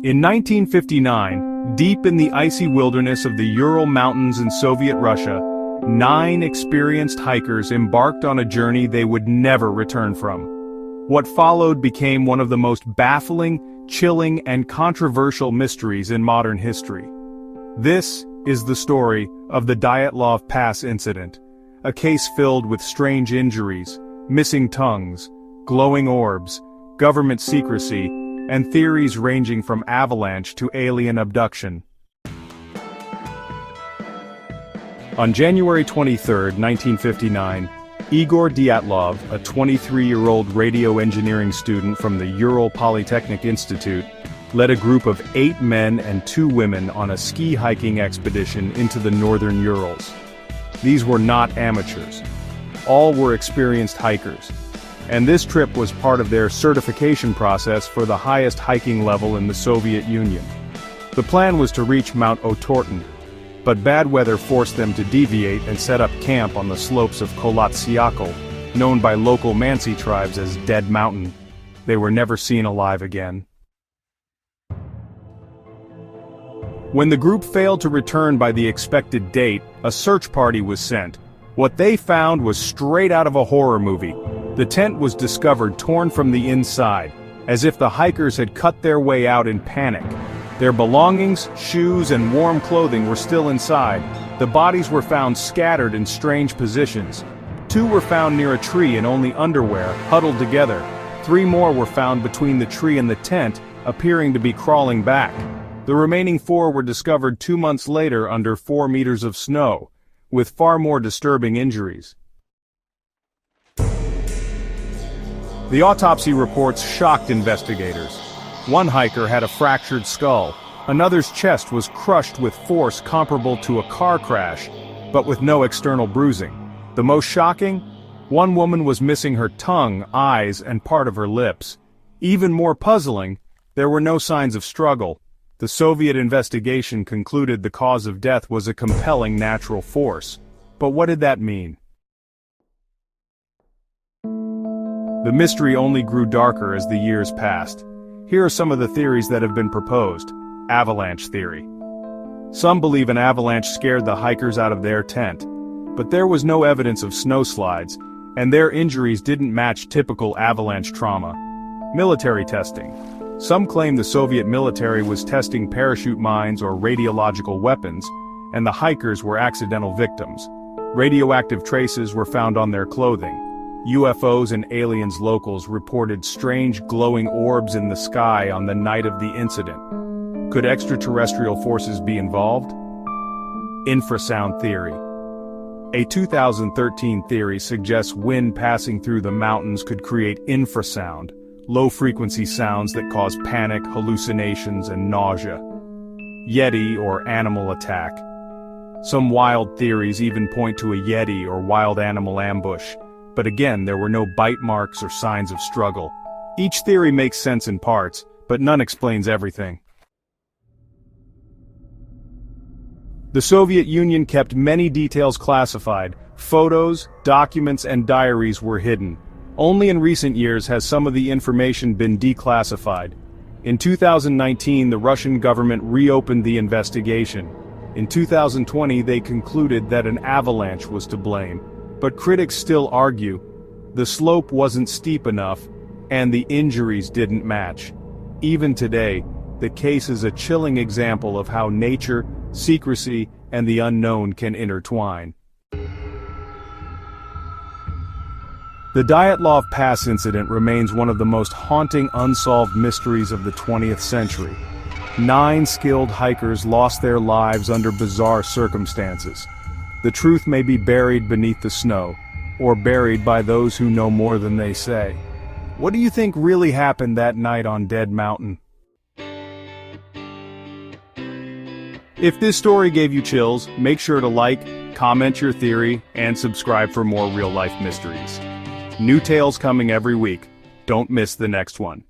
In 1959, deep in the icy wilderness of the Ural Mountains in Soviet Russia, 9 experienced hikers embarked on a journey they would never return from. What followed became one of the most baffling, chilling, and controversial mysteries in modern history. This is the story of the Dyatlov Pass Incident, a case filled with strange injuries, missing tongues, glowing orbs, government secrecy, and theories ranging from avalanche to alien abduction. On January 23, 1959, Igor Dyatlov, a 23-year-old radio engineering student from the Ural Polytechnic Institute, led a group of 8 men and 2 women on a ski hiking expedition into the northern Urals. These were not amateurs. All were experienced hikers. And this trip was part of their certification process for the highest hiking level in the Soviet Union. The plan was to reach Mount Otorten, but bad weather forced them to deviate and set up camp on the slopes of Kolatsiakal, known by local Mansi tribes as Dead Mountain. They were never seen alive again. When the group failed to return by the expected date, a search party was sent. What they found was straight out of a horror movie. The tent was discovered torn from the inside, as if the hikers had cut their way out in panic. Their belongings, shoes, and warm clothing were still inside. The bodies were found scattered in strange positions. 2 were found near a tree in only underwear, huddled together. 3 more were found between the tree and the tent, appearing to be crawling back. The remaining 4 were discovered 2 months later under 4 meters of snow, with far more disturbing injuries. The autopsy reports shocked investigators. One hiker had a fractured skull. Another's chest was crushed with force comparable to a car crash, but with no external bruising. The most shocking? One woman was missing her tongue, eyes, and part of her lips. Even more puzzling, there were no signs of struggle. The Soviet investigation concluded the cause of death was a compelling natural force. But what did that mean? The mystery only grew darker as the years passed. Here are some of the theories that have been proposed. Avalanche theory. Some believe an avalanche scared the hikers out of their tent, but there was no evidence of snowslides, and their injuries didn't match typical avalanche trauma. Military testing. Some claim the Soviet military was testing parachute mines or radiological weapons, and the hikers were accidental victims. Radioactive traces were found on their clothing. UFOs and aliens locals reported strange glowing orbs in the sky on the night of the incident. Could extraterrestrial forces be involved? Infrasound theory. A 2013 theory suggests wind passing through the mountains could create infrasound, low-frequency sounds that cause panic, hallucinations, and nausea. Yeti or animal attack. Some wild theories even point to a yeti or wild animal ambush. But again, there were no bite marks or signs of struggle. Each theory makes sense in parts, but none explains everything. The Soviet Union kept many details classified. Photos, documents, and diaries were hidden. Only in recent years has some of the information been declassified. In 2019, the Russian government reopened the investigation. In 2020, they concluded that an avalanche was to blame. But critics still argue the slope wasn't steep enough, and the injuries didn't match. Even today, the case is a chilling example of how nature, secrecy, and the unknown can intertwine. The Dyatlov Pass Incident remains one of the most haunting unsolved mysteries of the 20th century. 9 skilled hikers lost their lives under bizarre circumstances. The truth may be buried beneath the snow, or buried by those who know more than they say. What do you think really happened that night on Dead Mountain? If this story gave you chills, make sure to like, comment your theory, and subscribe for more real-life mysteries. New tales coming every week. Don't miss the next one.